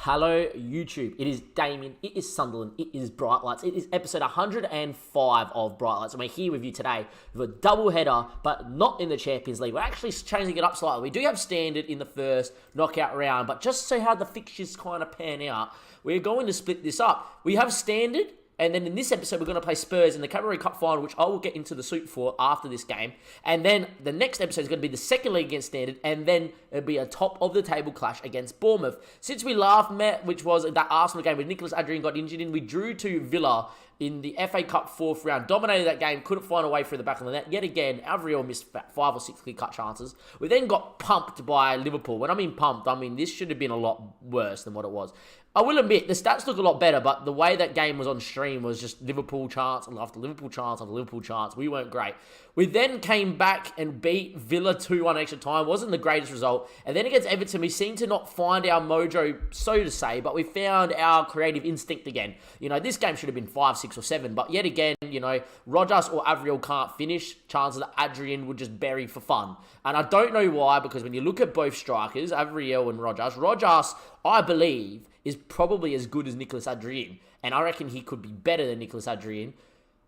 Hello, YouTube. It is Damien. It is Sunderland. It is Bright Lights. It is episode 105 of Bright Lights. And we're here with you today with a double header, but not in the Champions League. We're actually changing it up slightly. We do have standard in the first knockout round, but just to see how the fixtures kind of pan out, we're going to split this up. We have standard. And then in this episode, we're going to play Spurs in the Cabaret Cup final, which I will get into the suit for after this game. And then the next episode is going to be the second leg against Standard, and then it'll be a top-of-the-table clash against Bournemouth. Since we last met, which was that Arsenal game where Nicholas Adrian got injured in, we drew to Villa in the FA Cup fourth round, dominated that game, couldn't find a way through the back of the net. Yet again, Avriel missed 5 or 6 clear-cut chances. We then got pumped by Liverpool. When I mean pumped, I mean this should have been a lot worse than what it was. I will admit, the stats look a lot better, but the way that game was on stream was just Liverpool chance after Liverpool chance after Liverpool chance. We weren't great. We then came back and beat Villa 2-1 extra time. Wasn't the greatest result. And then against Everton, we seemed to not find our mojo, so to say, but we found our creative instinct again. You know, this game should have been 5, 6, or 7, but yet again, you know, Rodgers or Avriel can't finish. Chances that Adrian would just bury for fun. And I don't know why, because when you look at both strikers, Avriel and Rodgers, I believe, is probably as good as Nicholas Adrian. And I reckon he could be better than Nicholas Adrian.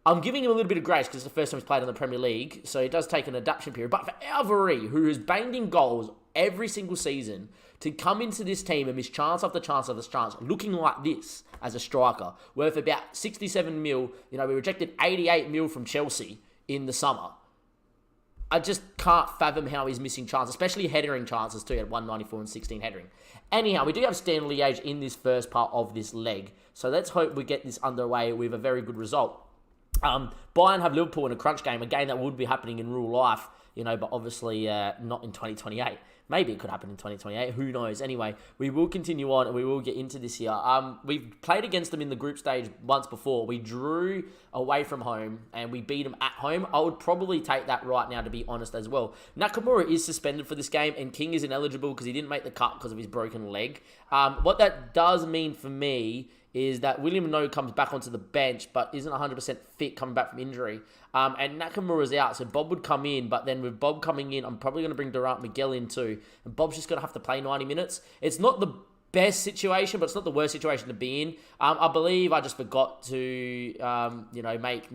I'm giving him a little bit of grace because it's the first time he's played in the Premier League, so it does take an adaptation period. But for Alvarez, who has banged in goals every single season, to come into this team and miss chance after chance after chance, looking like this as a striker, worth about 67 mil, you know, we rejected 88 mil from Chelsea in the summer. I just can't fathom how he's missing chances, especially headering chances too, at 194 and 16 headering. Anyhow, we do have Stanley Liège in this first part of this leg, so let's hope we get this underway with a very good result. Bayern have Liverpool in a crunch game, a game that would be happening in real life, you know, but obviously not in 2028. Maybe it could happen in 2028. Who knows? Anyway, we will continue on and we will get into this here. We've played against them in the group stage once before. We drew away from home and we beat them at home. I would probably take that right now, to be honest, as well. Nakamura is suspended for this game and King is ineligible because he didn't make the cut because of his broken leg. What that does mean for me is that William No comes back onto the bench but isn't 100% fit coming back from injury. And Nakamura's out, so Bob would come in, but then with Bob coming in, I'm probably going to bring Durant Miguel in too. And Bob's just going to have to play 90 minutes. It's not the best situation, but it's not the worst situation to be in. I believe I just forgot to, you know, make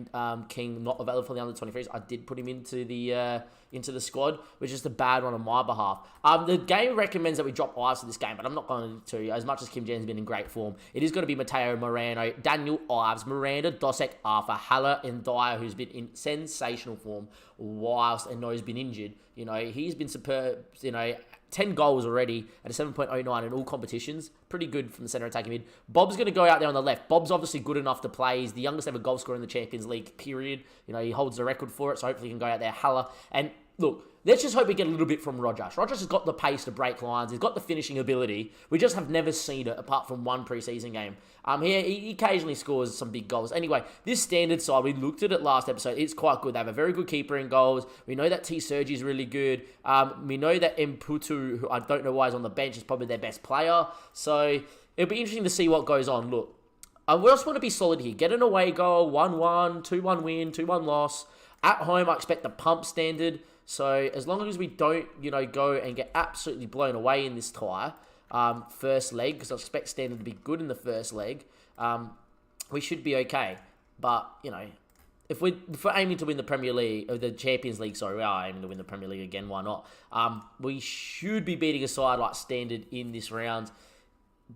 King not available for the under-23s. I did put him into the squad, which is a bad one on my behalf. The game recommends that we drop Ives for this game, but I'm not going to. As much as Kim James has been in great form, it is going to be Matteo Moreno, Daniel Ives, Miranda, Dosek, Arthur, Haller, and Dyer, who's been in sensational form whilst Eno's been injured. You know, he's been superb, you know, 10 goals already at a 7.09 in all competitions. Pretty good from the centre attacking mid. Bob's going to go out there on the left. Bob's obviously good enough to play. He's the youngest ever goal scorer in the Champions League, period. You know, he holds the record for it, so hopefully he can go out there. Haller. And look, let's just hope we get a little bit from Rodgers. Rodgers has got the pace to break lines. He's got the finishing ability. We just have never seen it apart from one preseason game. He occasionally scores some big goals. Anyway, this Standard side, we looked at it last episode. It's quite good. They have a very good keeper in goals. We know that T. Sergi is really good. We know that Mputu, who I don't know why he's on the bench, is probably their best player. So it'll be interesting to see what goes on. Look, we just want to be solid here. Get an away goal, 1-1, 2-1 win, 2-1 loss. At home, I expect the pump Standard. So as long as we don't, you know, go and get absolutely blown away in this tie, first leg, because I expect Standard to be good in the first leg, we should be okay. But, you know, if we're aiming to win the Premier League, or the Champions League, sorry, we are aiming to win the Premier League again, why not? We should be beating a side like Standard in this round.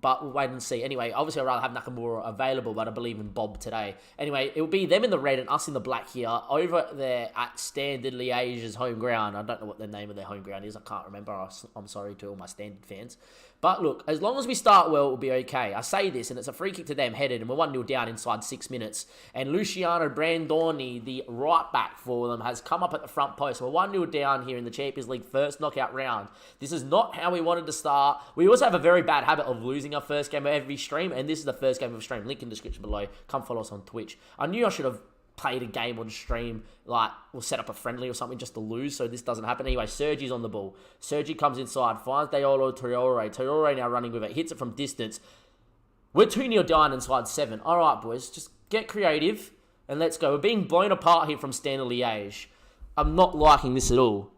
But we'll wait and see. Anyway, obviously I'd rather have Nakamura available, but I believe in Bob today. Anyway, it will be them in the red and us in the black here, over there at Standard Liège's home ground. I don't know what the name of their home ground is. I can't remember. I'm sorry to all my Standard fans. But look, as long as we start well, we'll be okay. I say this, and it's a free kick to them headed, and we're 1-0 down inside 6 minutes. And Luciano Brandoni, the right back for them, has come up at the front post. We're 1-0 down here in the Champions League first knockout round. This is not how we wanted to start. We also have a very bad habit of losing our first game of every stream, and this is the first game of a stream. Link in the description below. Come follow us on Twitch. I knew I should have played a game on stream, like, we'll set up a friendly or something just to lose, so this doesn't happen. Anyway, Sergi's on the ball. Sergi comes inside, finds Deolo Traore. Traore now running with it, hits it from distance. We're 2-0 down inside 7. All right, boys, just get creative and let's go. We're being blown apart here from Standard Liège. I'm not liking this at all.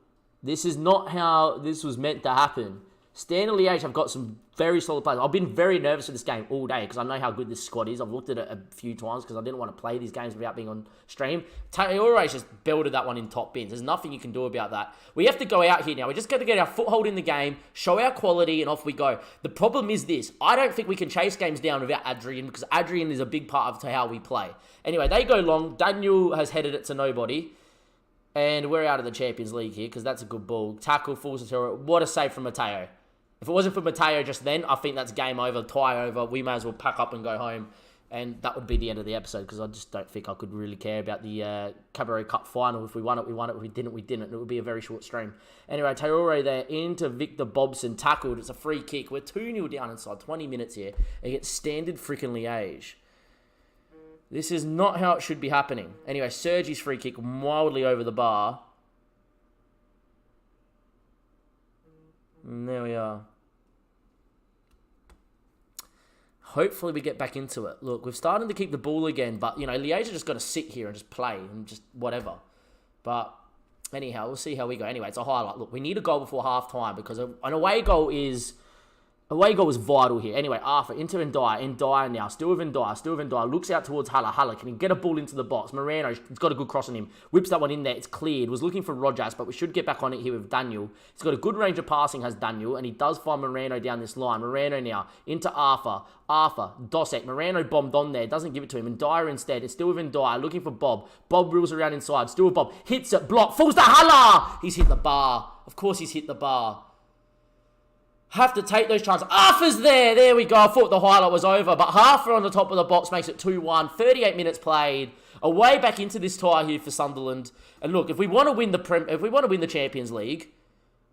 This is not how this was meant to happen. Stanley Liège have got some very solid players. I've been very nervous for this game all day because I know how good this squad is. I've looked at it a few times because I didn't want to play these games without being on stream. Traoré just belted that one in top bins. There's nothing you can do about that. We have to go out here now. We're just going to get our foothold in the game, show our quality, and off we go. The problem is this. I don't think we can chase games down without Adrian because Adrian is a big part of how we play. Anyway, they go long. Daniel has headed it to nobody. And we're out of the Champions League here because that's a good ball. Tackle, falls to Traoré. What a save from Mateo. If it wasn't for Mateo just then, I think that's game over, tie over. We may as well pack up and go home. And that would be the end of the episode because I just don't think I could really care about the Cabaret Cup final. If we won it, we won it. If we didn't, we didn't. It would be a very short stream. Anyway, Traoré there into Victor Bobson. Tackled. It's a free kick. We're 2-0 down inside 20 minutes here. Against standard freaking Liège. This is not how it should be happening. Anyway, Sergi's free kick mildly over the bar. And there we are. Hopefully we get back into it. Look, we've started to keep the ball again, but, you know, Liège just got to sit here and just play and just whatever. But, anyhow, we'll see how we go. Anyway, it's a highlight. Look, we need a goal before half-time because an away goal is vital here. Anyway, Arthur into Ndiaye now. Still with Ndiaye. Looks out towards Haller. Can he get a ball into the box? Moreno's got a good cross on him. Whips that one in there. It's cleared. Was looking for Rojas, but we should get back on it here with Daniel. He's got a good range of passing, has Daniel, and he does find Moreno down this line. Moreno now into Arthur. Dosek. Moreno bombed on there. Doesn't give it to him. Ndiaye instead. It's still with Ndiaye. Looking for Bob. Bob reels around inside. Still with Bob. Hits it. Block. Falls to Haller. He's hit the bar. Of course he's hit the bar. Have to take those chances. Arthur's there. There we go. I thought the highlight was over, but Arthur on the top of the box makes it 2-1. 38 minutes played. Away back into this tie here for Sunderland. And look, if we want to win the Champions League,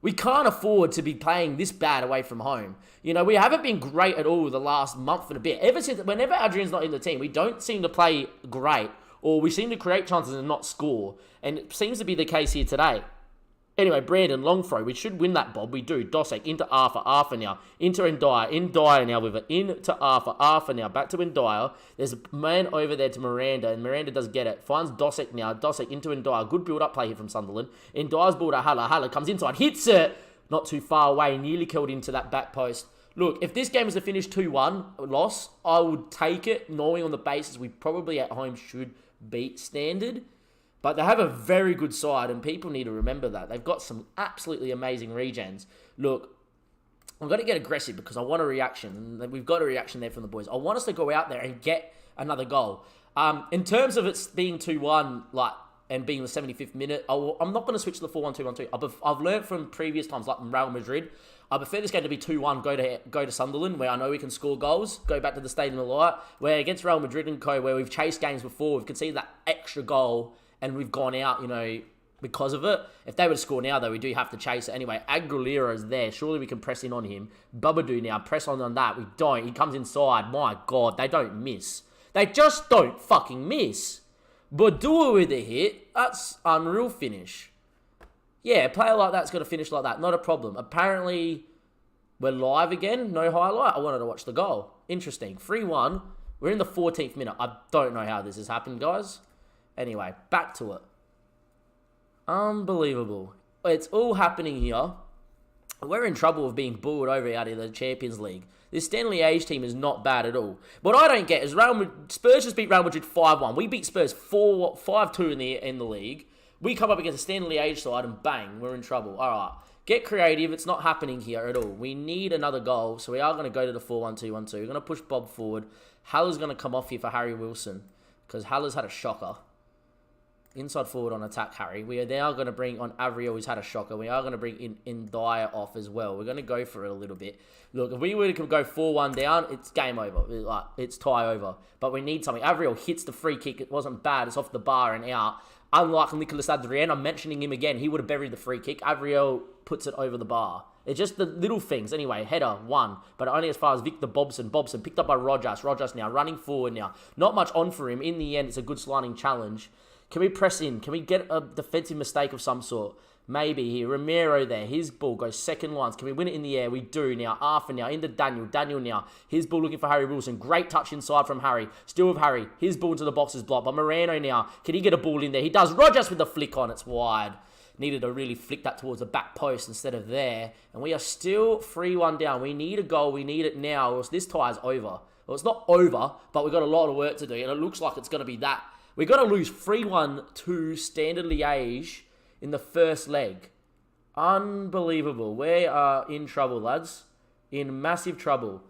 we can't afford to be playing this bad away from home. You know, we haven't been great at all the last month and a bit. Whenever Adrian's not in the team, we don't seem to play great, or we seem to create chances and not score. And it seems to be the case here today. Anyway, Brandon, long throw. We should win that, Bob. We do. Dosek into Arthur. Arthur now. Into Ndiaye. Ndiaye now with it. Into Arthur. Arthur now. Back to Ndiaye. There's a man over there to Miranda, and Miranda does get it. Finds Dosek now. Dosek into Ndiaye. Good build-up play here from Sunderland. Ndiaye's ball to Haller. Haller comes inside. Hits it. Not too far away. Nearly killed into that back post. Look, if this game is to finish 2-1 loss, I would take it, knowing on the basis we probably at home should beat Standard. But they have a very good side, and people need to remember that. They've got some absolutely amazing regens. Look, I'm going to get aggressive because I want a reaction, and we've got a reaction there from the boys. I want us to go out there and get another goal. In terms of it being 2-1, and being the 75th minute, I'm not going to switch to the 4-1-2-1-2. I've learned from previous times, like in Real Madrid, I prefer this game to be 2-1, go to Sunderland, where I know we can score goals, go back to the Stadium of Light, where against Real Madrid and co, where we've chased games before, we've conceded that extra goal, and we've gone out, you know, because of it. If they were to score now, though, we do have to chase it. Anyway, Aguilera is there. Surely we can press in on him. Babadou now, press on that. We don't. He comes inside. My God, they don't miss. They just don't fucking miss. Badua with a hit. That's unreal finish. Yeah, a player like that's got to finish like that. Not a problem. Apparently, we're live again. No highlight. I wanted to watch the goal. Interesting. 3-1. We're in the 14th minute. I don't know how this has happened, guys. Anyway, back to it. Unbelievable. It's all happening here. We're in trouble of being bullied over out of the Champions League. This Stanley Liège team is not bad at all. What I don't get is Spurs just beat Real Madrid 5-1. We beat Spurs 5-2 in the league. We come up against a Stanley Liège side and bang, we're in trouble. All right, get creative. It's not happening here at all. We need another goal, so we are going to go to the 4-1-2-1-2. We're going to push Bob forward. Haller's going to come off here for Harry Wilson because Haller's had a shocker. Inside forward on attack, Harry. We are now going to bring on Avriel, who's had a shocker. We are going to bring in Ndiaye off as well. We're going to go for it a little bit. Look, if we were to go 4-1 down, it's game over. It's tie over. But we need something. Avriel hits the free kick. It wasn't bad. It's off the bar and out. Unlike Nicolas Adrien, I'm mentioning him again. He would have buried the free kick. Avriel puts it over the bar. It's just the little things. Anyway, header, 1. But only as far as Victor Bobson. Bobson picked up by Rojas. Rojas now running forward now. Not much on for him. In the end, it's a good sliding challenge. Can we press in? Can we get a defensive mistake of some sort? Maybe here. Romero there. His ball goes second lines. Can we win it in the air? We do now. Arthur now. Into Daniel. Daniel now. His ball looking for Harry Wilson. Great touch inside from Harry. Still with Harry. His ball into the box is blocked. But Moreno now. Can he get a ball in there? He does. Rojas with the flick on. It's wide. needed to really flick that towards the back post instead of there. And we are still 3-1 down. We need a goal. We need it now, or else this tie is over. Well, it's not over, but we've got a lot of work to do, and it looks like it's going to be that. We've got to lose 3-1 to Standard Liège in the first leg. Unbelievable. We are in trouble, lads. In massive trouble.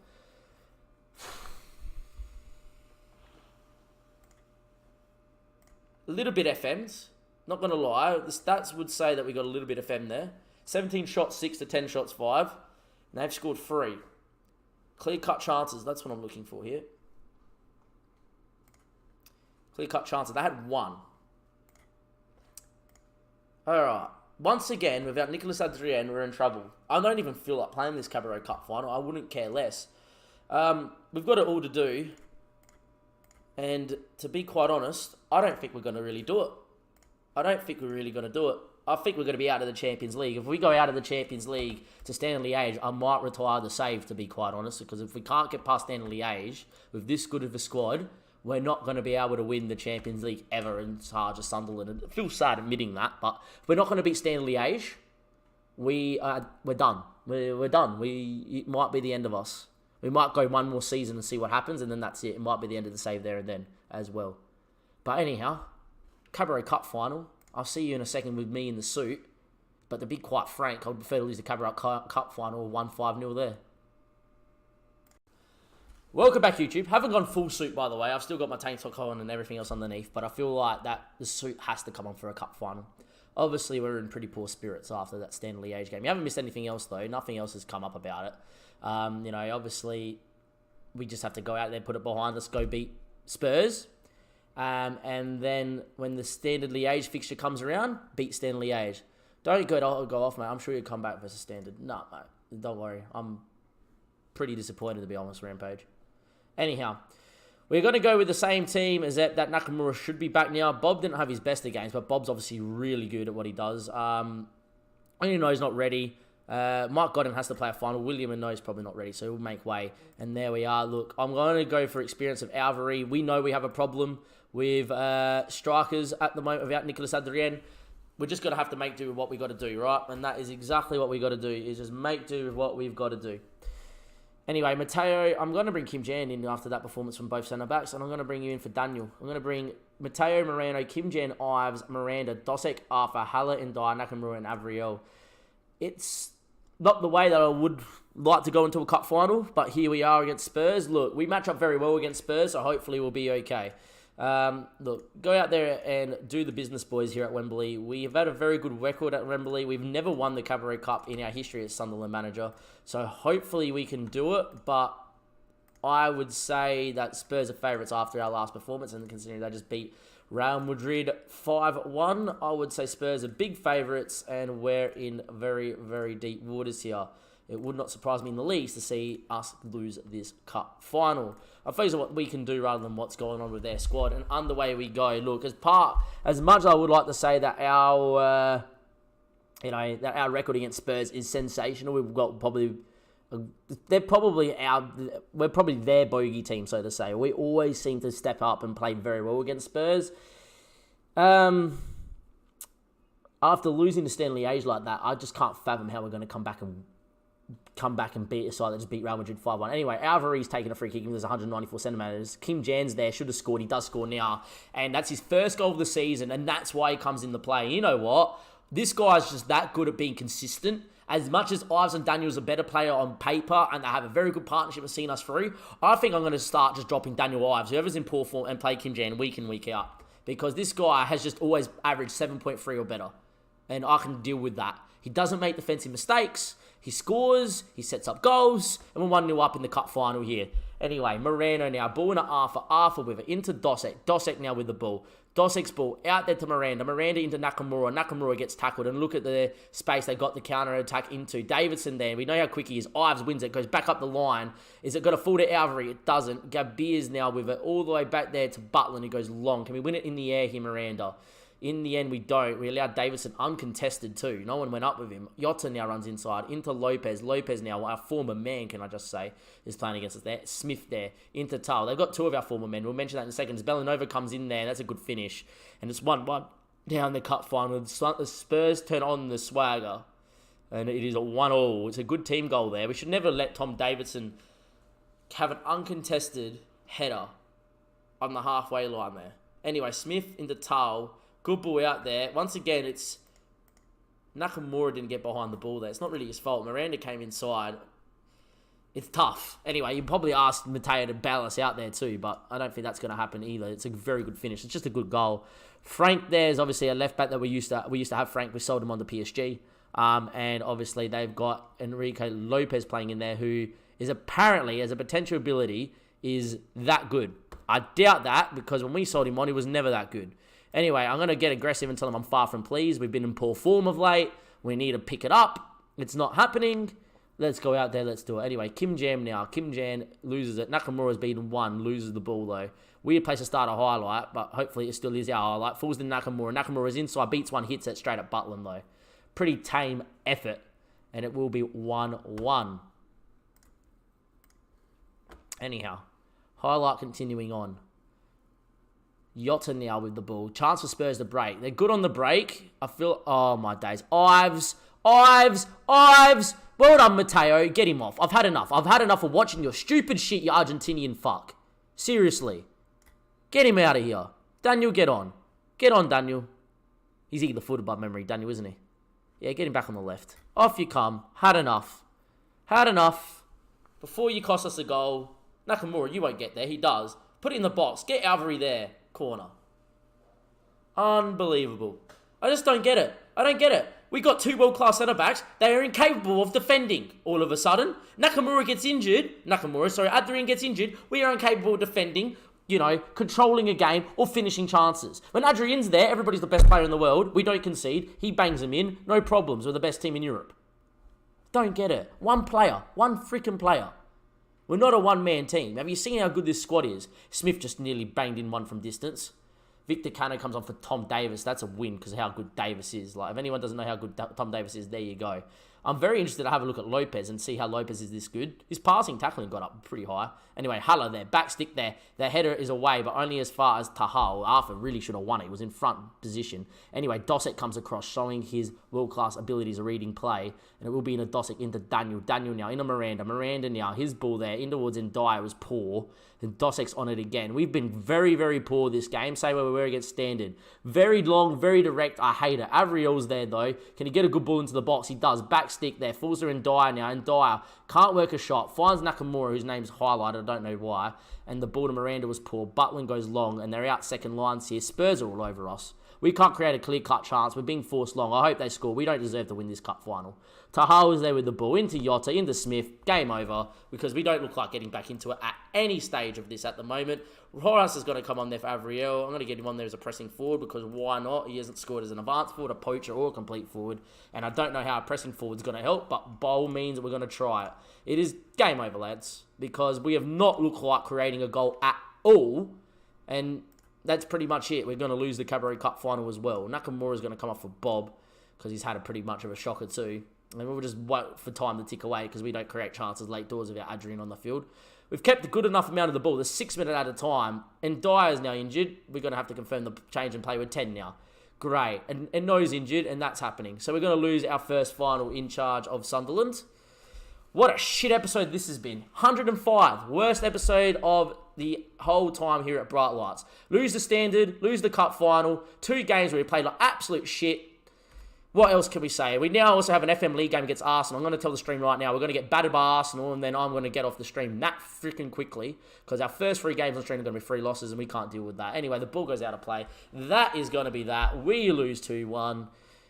A little bit FMs. Not going to lie. The stats would say that we got a little bit of FM there. 17 shots, 6 to 10 shots, 5. And they've scored 3. Clear-cut chances. That's what I'm looking for here. Clear-cut chances. They had 1. Alright. Once again, without Nicolas Adrien, we're in trouble. I don't even feel like playing this Cabaret Cup final. I wouldn't care less. We've got it all to do. And to be quite honest, I don't think we're going to really do it. I don't think we're really going to do it. I think we're going to be out of the Champions League. If we go out of the Champions League to Standard Liège, I might retire the save, to be quite honest. Because if we can't get past Standard Liège with this good of a squad, we're not going to be able to win the Champions League ever in charge of Sunderland. And it feels sad admitting that, but if we're not going to beat Standard Liège, we're done. We're done. It might be the end of us. We might go one more season and see what happens, and then that's it. It might be the end of the save there and then as well. But anyhow, Cabaret Cup final. I'll see you in a second with me in the suit. But to be quite frank, I would prefer to lose the Cabaret Cup final 1-5-0 there. Welcome back, YouTube. Haven't gone full suit, by the way. I've still got my tank top on and everything else underneath, but I feel like that the suit has to come on for a cup final. Obviously, we're in pretty poor spirits after that Standard Liège game. You haven't missed anything else, though. Nothing else has come up about it. Obviously, we just have to go out there, put it behind us, go beat Spurs. And then when the Standard Liège fixture comes around, beat Standard Liège. Don't go off, mate. I'm sure you'll come back versus Standard. No, mate. Don't worry. I'm pretty disappointed, to be honest, Rampage. Anyhow, we're going to go with the same team as that Nakamura should be back now. Bob didn't have his best of games, but Bob's obviously really good at what he does. I know he's not ready. Mike Godden has to play a final. William and he's probably not ready, so he'll make way. And there we are. Look, I'm going to go for experience of Alvary. We know we have a problem with strikers at the moment without Nicolas Adrien. We're just going to have to make do with what we got to do, right? And that is exactly what we got to do, is just make do with what we've got to do. Anyway, Mateo, I'm going to bring Kim Jan in after that performance from both centre-backs, and I'm going to bring you in for Daniel. I'm going to bring Mateo, Moreno, Kim Jan, Ives, Miranda, Dosek, Arthur, Haller, and Dyer, Nakamura, and Avriel. It's not the way that I would like to go into a cup final, but here we are against Spurs. Look, we match up very well against Spurs, so hopefully we'll be okay. Look, go out there and do the business, boys, here at Wembley. We have had a very good record at Wembley. We've never won the Cabaret Cup in our history as Sunderland manager, so hopefully we can do it, but I would say that Spurs are favourites after our last performance, and considering they just beat Real Madrid 5-1, I would say Spurs are big favourites, and we're in very, very deep waters here. It would not surprise me in the least to see us lose this cup final. I focus on what we can do rather than what's going on with their squad, and underway we go. Look, as much as I would like to say that our record against Spurs is sensational, we've got we're probably their bogey team, so to say. We always seem to step up and play very well against Spurs. After losing to Standard Liège like that, I just can't fathom how we're going to come back and beat a side that just beat Real Madrid 5-1. Anyway, Alvary's taking a free kick, even though there's 194 centimetres. Kim Jan's there, should have scored. He does score now. And that's his first goal of the season, and that's why he comes into play. You know what? This guy's just that good at being consistent. As much as Ives and Daniel's a better player on paper, and they have a very good partnership and seeing us through, I think I'm going to start just dropping Daniel Ives, whoever's in poor form, and play Kim Jan week in, week out. Because this guy has just always averaged 7.3 or better. And I can deal with that. He doesn't make defensive mistakes. He scores, he sets up goals, and we're 1-0 up in the cup final here. Anyway, Moreno now, ball into Arthur, Arthur with it, into Dosek, Dosek now with the ball. Dosek's ball, out there to Miranda, Miranda into Nakamura, Nakamura gets tackled, and look at the space they got the counter-attack into. Davidson there, we know how quick he is, Ives wins it, goes back up the line. Is it got a full to Alvary? It doesn't. Gabir's now with it, all the way back there to Butland, who goes long. Can we win it in the air here, Miranda? In the end, we don't. We allowed Davidson uncontested too. No one went up with him. Yotta now runs inside. Into Lopez. Lopez now, our former man, can I just say, is playing against us there. Smith there. Into Tal. They've got two of our former men. We'll mention that in a second. As Bellanova comes in there, and that's a good finish. And it's 1-1. down the cup final. The Spurs turn on the swagger, and it is a 1-1. It's a good team goal there. We should never let Tom Davidson have an uncontested header on the halfway line there. Anyway, Smith into Tal. Good ball out there. Once again, it's Nakamura didn't get behind the ball there. It's not really his fault. Miranda came inside. It's tough. Anyway, you probably asked Mateo to bail us out there too, but I don't think that's going to happen either. It's a very good finish. It's just a good goal. Frank there is obviously a left back that we used to have Frank. We sold him on the PSG. And obviously they've got Enrique Lopez playing in there, who is apparently, as a potential ability, is that good. I doubt that, because when we sold him on, he was never that good. Anyway, I'm going to get aggressive and tell him I'm far from pleased. We've been in poor form of late. We need to pick it up. It's not happening. Let's go out there. Let's do it. Anyway, Kim Jam now. Kim Jan loses it. Nakamura's beaten 1, loses the ball though. Weird place to start a highlight, but hopefully it still is our highlight. Falls to Nakamura. Nakamura's inside, beats 1, hits it straight at Butland though. Pretty tame effort, and it will be 1-1. Anyhow, highlight continuing on. Yotta now with the ball. Chance for Spurs to break. They're good on the break. I feel... Oh, my days. Ives. Well done, Mateo. Get him off. I've had enough. I've had enough of watching your stupid shit, you Argentinian fuck. Seriously. Get him out of here. Daniel, get on. Get on, Daniel. He's eating the foot above memory, Daniel, isn't he? Yeah, get him back on the left. Off you come. Had enough. Had enough. Before you cost us a goal. Nakamura, you won't get there. He does. Put it in the box. Get Alvary there. Corner. Unbelievable. I just don't get it. I don't get it. We got 2 world-class centre-backs. They are incapable of defending all of a sudden. Nakamura gets injured. Adrian gets injured. We are incapable of defending, controlling a game or finishing chances. When Adrian's there, everybody's the best player in the world. We don't concede. He bangs them in. No problems. We're the best team in Europe. Don't get it. One player. One freaking player. We're not a one-man team. Have you seen how good this squad is? Smith just nearly banged in 1 from distance. Victor Cano comes on for Tom Davis. That's a win because of how good Davis is. Like, if anyone doesn't know how good Tom Davis is, there you go. I'm very interested to have a look at Lopez and see how Lopez is this good. His passing tackling got up pretty high. Anyway, Haller there. Back stick there. The header is away, but only as far as Tahal. Arthur really should have won it. He was in front position. Anyway, Dosek comes across, showing his world-class abilities of reading play. And it will be in a Dosek into Daniel. Daniel now into Miranda. Miranda now. His ball there. In towards Ndai was poor. And Dosek's on it again. We've been very, very poor this game. Say where we were against Standard. Very long, very direct. I hate it. Avriel's there, though. Can he get a good ball into the box? He does. Back stick there. Falls to Ndai now. Ndai can't work a shot. Finds Nakamura, whose name's highlighted. I don't know why. And the ball to Miranda was poor. Butland goes long, and they're out second lines here. Spurs are all over us. We can't create a clear-cut chance. We're being forced long. I hope they score. We don't deserve to win this cup final. Tahal is there with the ball. Into Yotta, into Smith. Game over. Because we don't look like getting back into it at any stage of this at the moment. Horace is going to come on there for Avriel. I'm going to get him on there as a pressing forward because why not? He hasn't scored as an advanced forward, a poacher, or a complete forward. And I don't know how a pressing forward is going to help, but by all means, we're going to try it. It is game over, lads. Because we have not looked like creating a goal at all. And that's pretty much it. We're going to lose the Cabaret Cup final as well. Nakamura is going to come off for Bob because he's had a pretty much of a shocker too. And we'll just wait for time to tick away because we don't create chances late doors without Adrian on the field. We've kept a good enough amount of the ball. There's 6 minutes at a time. And Dyer's now injured. We're going to have to confirm the change and play with 10 now. Great. And No's injured, and that's happening. So we're going to lose our first final in charge of Sunderland. What a shit episode this has been. 105. Worst episode of the whole time here at Bright Lights. Lose the Standard, lose the Cup final. 2 games where we played like absolute shit. What else can we say? We now also have an FM League game against Arsenal. I'm going to tell the stream right now. We're going to get battered by Arsenal, and then I'm going to get off the stream that freaking quickly because our first 3 games on stream are going to be 3 losses, and we can't deal with that. Anyway, the ball goes out of play. That is going to be that. We lose 2-1,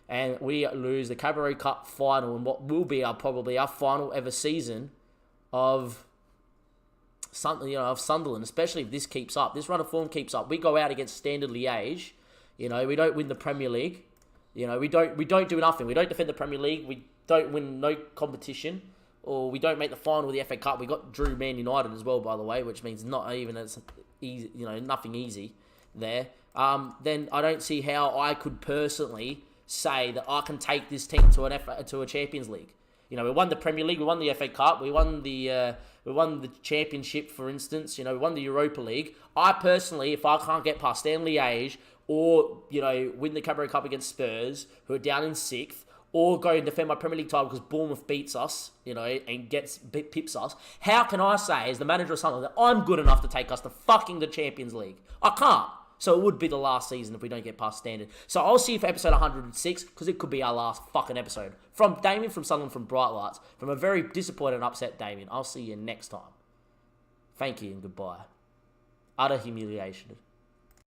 and we lose the Cabaret Cup final in what will be probably our final ever season of Sunderland, especially if this keeps up. This run of form keeps up. We go out against Standard Liège. We don't win the Premier League. We don't do nothing. We don't defend the Premier League. We don't win no competition, or we don't make the final of the FA Cup. We got Drew Man United as well, by the way, which means not even as easy. Nothing easy there. Then I don't see how I could personally say that I can take this team to a Champions League. We won the Premier League, we won the FA Cup, we won the Championship, for instance. We won the Europa League. I personally, if I can't get past Stanley Liège or, win the Cadbury Cup against Spurs, who are down in 6th, or go and defend my Premier League title because Bournemouth beats us, and pips us, how can I say, as the manager of Sunderland, that I'm good enough to take us to fucking the Champions League? I can't. So it would be the last season if we don't get past standard. So I'll see you for episode 106, because it could be our last fucking episode. From Damien from Sunderland from Bright Lights, from a very disappointed and upset Damien. I'll see you next time. Thank you and goodbye. Utter humiliation.